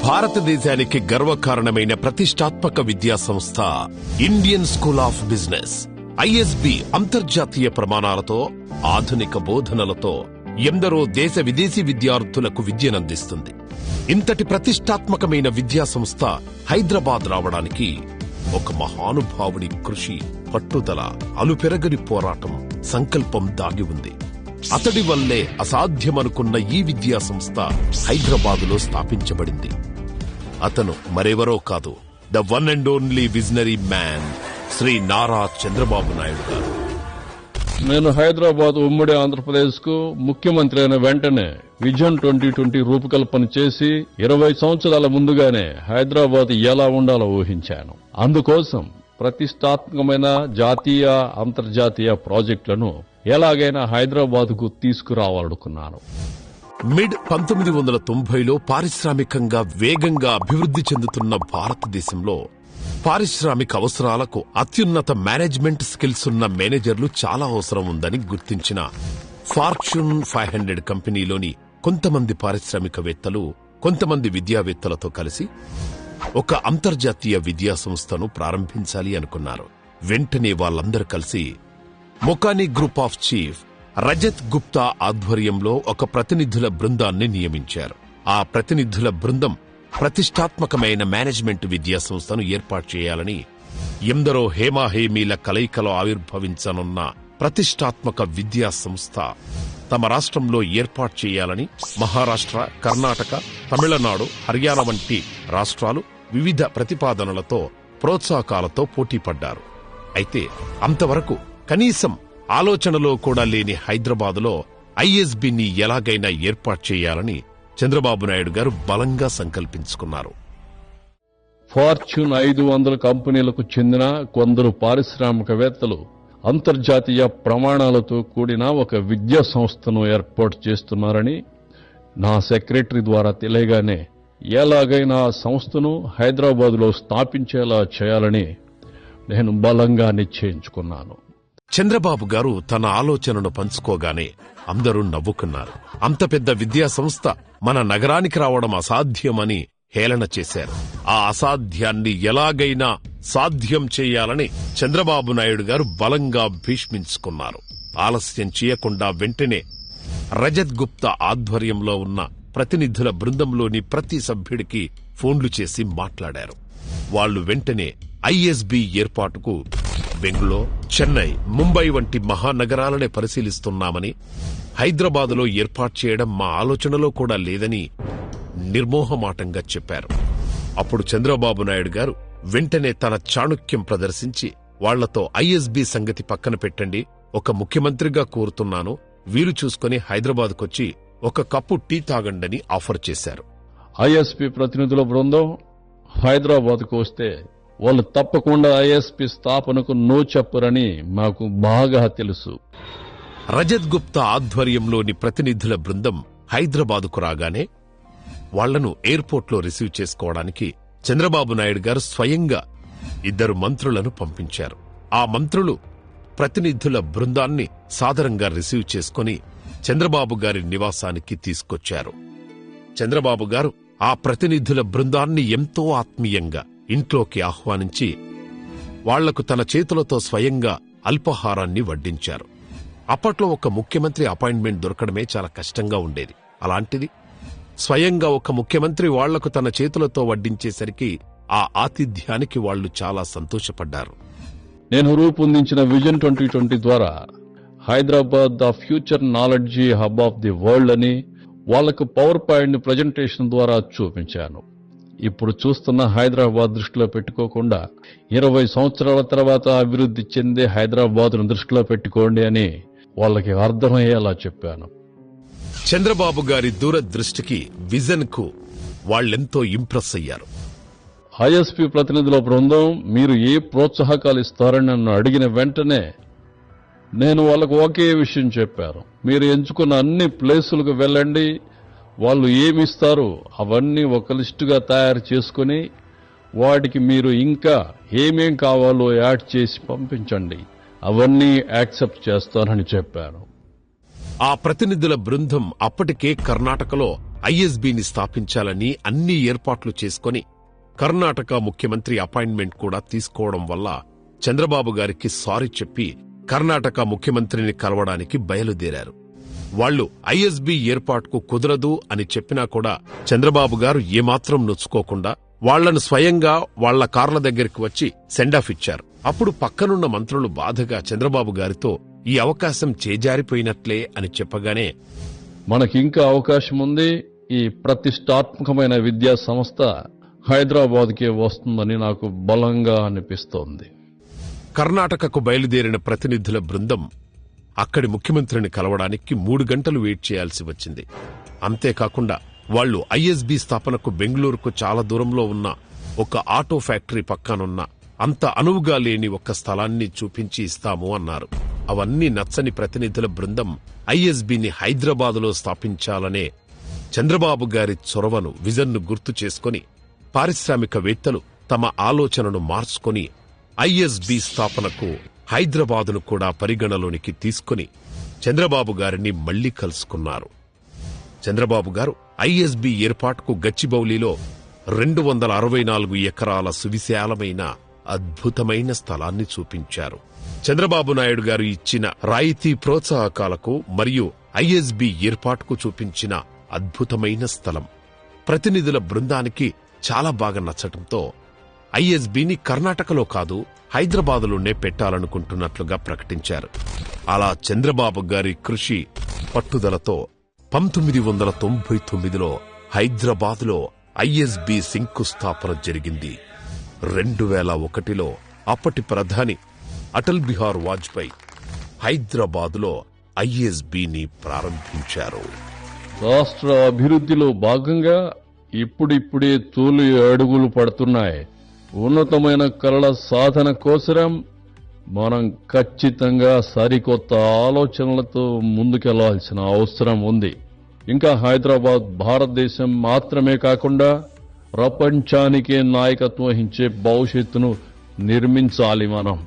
భారతదేశానికి గర్వకారణమైన ప్రతిష్టాత్మక విద్యా సంస్థ Indian school of business ISB అంతర్జాతీయ ప్రమాణాలతో ఆధునిక బోధనలతో ఎందరో దేశ విదేశీ విద్యార్థులకు విద్యనందిస్తుంది. ఇంతటి ప్రతిష్టాత్మకమైన విద్యా సంస్థ హైదరాబాద్ రావడానికి ఒక మహానుభావుడి కృషి, పట్టుదల, అలుపెరగని పోరాటం, సంకల్పం దాగి ఉంది. అతడి వల్లే అసాధ్యమనుకున్న ఈ విద్యా సంస్థ హైదరాబాదులో స్థాపించబడింది. అతను మరెవరో కాదు, the one and only visionary man, Shri Nara Chandrababu Naidu గారు. నేను హైదరాబాద్ ఉమ్మడి ఆంధ్రప్రదేశ్ కు ముఖ్యమంత్రి అయిన వెంటనే విజన్ 2020 రూపకల్పన చేసి 20 సంవత్సరాల ముందుగానే హైదరాబాద్ ఎలా ఉండాలో ఊహించాను. అందుకోసం ప్రతిష్టాత్మకమైన జాతీయ, అంతర్జాతీయ ప్రాజెక్టులను ఎలాగైనా హైదరాబాద్ కు తీసుకురావాలనుకున్నాను. మిడ్ 1990లో పారిశ్రామికంగా వేగంగా అభివృద్ధి చెందుతున్న భారతదేశంలో పారిశ్రామిక అవసరాలకు అత్యున్నత మేనేజ్మెంట్ స్కిల్స్ ఉన్న మేనేజర్లు చాలా అవసరం ఉందని గుర్తించిన ఫార్చ్యూన్ 500 కంపెనీలోని కొంతమంది పారిశ్రామికవేత్తలు, కొంతమంది విద్యావేత్తలతో కలిసి ఒక అంతర్జాతీయ విద్యా సంస్థను ప్రారంభించాలి అనుకున్నారు. వెంటనే వాళ్ళందరూ కలిసి మొకానీ group of chief Rajat Gupta ఆధ్వర్యంలో ఒక ప్రతినిధుల బృందాన్ని నియమించారు. ఆ ప్రతినిధుల బృందం ప్రతిష్టాత్మకమైన మేనేజ్మెంట్ విద్యా సంస్థను ఏర్పాటు చేయాలని, ఎందరో హేమాహేమీల కలయికలో ఆవిర్భవించనున్న ప్రతిష్టాత్మక విద్యా సంస్థ తమ రాష్ట్రంలో ఏర్పాటు చేయాలని మహారాష్ట్ర, కర్ణాటక, తమిళనాడు, హర్యానా వంటి రాష్ట్రాలు వివిధ ప్రతిపాదనలతో, ప్రోత్సాహకాలతో పోటీపడ్డారు. అయితే అంతవరకు కనీసం ఆలోచనలో కూడా లేని హైదరాబాదులో ఐఎస్బిని ఎలాగైనా ఏర్పాటు చేయాలని చంద్రబాబు నాయుడు గారు బలంగా సంకల్పించుకున్నారు. ఫార్చ్యూన్ 500 కంపెనీలకు చెందిన కొందరు పారిశ్రామికవేత్తలు అంతర్జాతీయ ప్రమాణాలతో కూడిన ఒక విద్యా సంస్థను ఏర్పాటు చేస్తున్నారని నా సెక్రటరీ ద్వారా తెలియగానే ఎలాగైనా ఆ సంస్థను హైదరాబాద్లో స్థాపించేలా చేయాలని నేను బలంగా నిశ్చయించుకున్నాను. చంద్రబాబు గారు తన ఆలోచనను పంచుకోగానే అందరూ నవ్వుకున్నారు. అంత పెద్ద విద్యా సంస్థ మన నగరానికి రావడం అసాధ్యమని హేళన చేశారు. ఆ అసాధ్యాన్ని ఎలాగైనా సాధ్యం చేయాలని చంద్రబాబు నాయుడు గారు బలంగా భీష్మించుకున్నారు. ఆలస్యం చేయకుండా వెంటనే రజత్ గుప్తా ఆధ్వర్యంలో ఉన్న ప్రతినిధుల బృందంలోని ప్రతి సభ్యుడికి ఫోన్లు చేసి మాట్లాడారు. వాళ్లు వెంటనే ఐఎస్బి ఏర్పాటుకు బెంగుళూరు, చెన్నై, ముంబై వంటి మహానగరాలనే పరిశీలిస్తున్నామని, హైదరాబాదులో ఏర్పాటు చేయడం మా ఆలోచనలో కూడా లేదని నిర్మోహమాటంగా చెప్పారు. అప్పుడు చంద్రబాబు నాయుడు గారు వెంటనే తన చాణుక్యం ప్రదర్శించి వాళ్లతో ఐఎస్బి సంగతి పక్కన పెట్టండి, ఒక ముఖ్యమంత్రిగా కోరుతున్నాను, వీలు చూసుకుని హైదరాబాద్కొచ్చి ఒక కప్పు టీ తాగండని ఆఫర్ చేశారు. ఐఎస్పి ప్రతినిధుల బృందం హైదరాబాద్కు వస్తే వాళ్ళు తప్పకుండా ఐఎస్పి స్థాపనకు నో చెప్పరని మాకు బాగా తెలుసు. రజత్ గుప్తా ఆధ్వర్యంలోని ప్రతినిధుల బృందం హైదరాబాదుకు రాగానే వాళ్లను ఎయిర్పోర్ట్లో రిసీవ్ చేసుకోవడానికి చంద్రబాబు నాయుడు గారు స్వయంగా 2 మంత్రులను పంపించారు. ఆ మంత్రులు ప్రతినిధుల బృందాన్ని సాదరంగా రిసీవ్ చేసుకుని చంద్రబాబు గారి నివాసానికి తీసుకొచ్చారు. చంద్రబాబు గారు ఆ ప్రతినిధుల బృందాన్ని ఎంతో ఆత్మీయంగా ఇంట్లోకి ఆహ్వానించి వాళ్లకు తన చేతులతో స్వయంగా అల్పాహారాన్ని వడ్డించారు. అప్పట్లో ఒక ముఖ్యమంత్రి అపాయింట్మెంట్ దొరకడమే చాలా కష్టంగా ఉండేది. అలాంటిది స్వయంగా ఒక ముఖ్యమంత్రి వాళ్లకు తన చేతులతో వడ్డించేసరికి ఆ ఆతిథ్యానికి వాళ్లు చాలా సంతోషపడ్డారు. నేను రూపొందించిన విజన్ 2020 ద్వారా Hyderabad the future knowledge hub of the world అని వాళ్లకు పవర్ పాయింట్ ప్రజెంటేషన్ ద్వారా చూపించాను. ఇప్పుడు చూస్తున్న హైదరాబాద్ దృష్టిలో పెట్టుకోకుండా 20 సంవత్సరాల తర్వాత అభివృద్ధి చెందే హైదరాబాద్ను దృష్టిలో పెట్టుకోండి అని వాళ్ళకి అర్థమయ్యేలా చెప్పాను. చంద్రబాబు గారి దూరదృష్టికి, విజన్ కు వాళ్లెంతో ఇంప్రెస్ అయ్యారు. ఐఎస్పి ప్రతినిధుల బృందం మీరు ఏ ప్రోత్సాహకాలు ఇస్తారని నన్ను అడిగిన వెంటనే నేను వాళ్ళకు ఒకే విషయం చెప్పాను. మీరు ఎంచుకున్న అన్ని ప్లేసులకు వెళ్ళండి, వాళ్ళు ఏమిస్తారో అవన్నీ ఒక లిస్టుగా తయారు చేసుకుని వాటికి మీరు ఇంకా ఏమేం కావాలో యాడ్ చేసి పంపించండి, అవన్నీ యాక్సెప్ట్ చేస్తానని చెప్పాను. ఆ ప్రతినిధుల బృందం అప్పటికే కర్ణాటకలో ఐఎస్బీని స్థాపించాలని అన్ని ఏర్పాట్లు చేసుకుని కర్ణాటక ముఖ్యమంత్రి అపాయింట్మెంట్ కూడా తీసుకోవడం వల్ల చంద్రబాబు గారికి సారీ చెప్పి కర్ణాటక ముఖ్యమంత్రిని కలవడానికి బయలుదేరారు. వాళ్లు ఐఎస్బీ ఏర్పాటుకు కుదరదు అని చెప్పినా కూడా చంద్రబాబు గారు ఏమాత్రం నొచ్చుకోకుండా వాళ్లను స్వయంగా వాళ్ల కార్ల దగ్గరికి వచ్చి సెండాఫ్ ఇచ్చారు. అప్పుడు పక్కనున్న మంత్రులు బాధగా చంద్రబాబు గారితో ఈ అవకాశం చేజారిపోయినట్లే అని చెప్పగానే, మనకింకా అవకాశం ఉంది, ఈ ప్రతిష్టాత్మకమైన విద్యా సంస్థ హైదరాబాద్కే వస్తుందని నాకు బలంగా అనిపిస్తోంది. కర్ణాటకకు బయలుదేరిన ప్రతినిధుల బృందం అక్కడి ముఖ్యమంత్రిని కలవడానికి 3 గంటలు వెయిట్ చేయాల్సి వచ్చింది. అంతేకాకుండా వాళ్లు ఐఎస్బీ స్థాపనకు బెంగళూరుకు చాలా దూరంలో ఉన్న ఒక ఆటో ఫ్యాక్టరీ పక్కనున్న అంత అనువుగా లేని ఒక స్థలాన్ని చూపించి ఇస్తాము అన్నారు. అవన్నీ నచ్చని ప్రతినిధుల బృందం ఐఎస్బీని హైదరాబాదులో స్థాపించాలనే చంద్రబాబు గారి చొరవను, విజన్ను గుర్తు చేసుకుని పారిశ్రామికవేత్తలు తమ ఆలోచనను మార్చుకుని ఐఎస్బీ స్థాపనకు హైదరాబాదును కూడా పరిగణలోనికి తీసుకుని చంద్రబాబు గారిని మళ్లీ కలుసుకున్నారు. చంద్రబాబు గారు ఐఎస్బీ ఏర్పాటుకు గచ్చిబౌలిలో 264 ఎకరాల సువిశాలమైన అద్భుతమైన స్థలాన్ని చూపించారు. చంద్రబాబు నాయుడు గారు ఇచ్చిన రాయితీ ప్రోత్సాహకాలకు మరియు ఐఎస్బీ ఏర్పాటుకు చూపించిన అద్భుతమైన స్థలం ప్రతినిధుల బృందానికి చాలా బాగా నచ్చటంతో ఐఎస్బీని కర్ణాటకలో కాదు హైదరాబాదులోనే పెట్టాలనుకుంటున్నట్లుగా ప్రకటించారు. అలా చంద్రబాబు గారి కృషి, పట్టుదలతో 1999లో హైదరాబాదులో ఐఎస్బీ శంకుస్థాపన జరిగింది. 2001లో అప్పటి ప్రధాని అటల్ బిహార్ వాజ్పేయి హైదరాబాదులో ఐఎస్బీని ప్రారంభించారు. రాష్ట్ర అభివృద్ధిలో భాగంగా ఇప్పుడిప్పుడే తొలి అడుగులు పడుతున్నాయి. ఉన్నతమైన కళల సాధన కోసరం మనం ఖచ్చితంగా సరికొత్త ఆలోచనలతో ముందుకెళ్లాల్సిన అవసరం ఉంది. ఇంకా హైదరాబాద్ భారతదేశం మాత్రమే కాకుండా ప్రపంచానికే నాయకత్వం వహించే భవిష్యత్తును నిర్మించాలి మనం.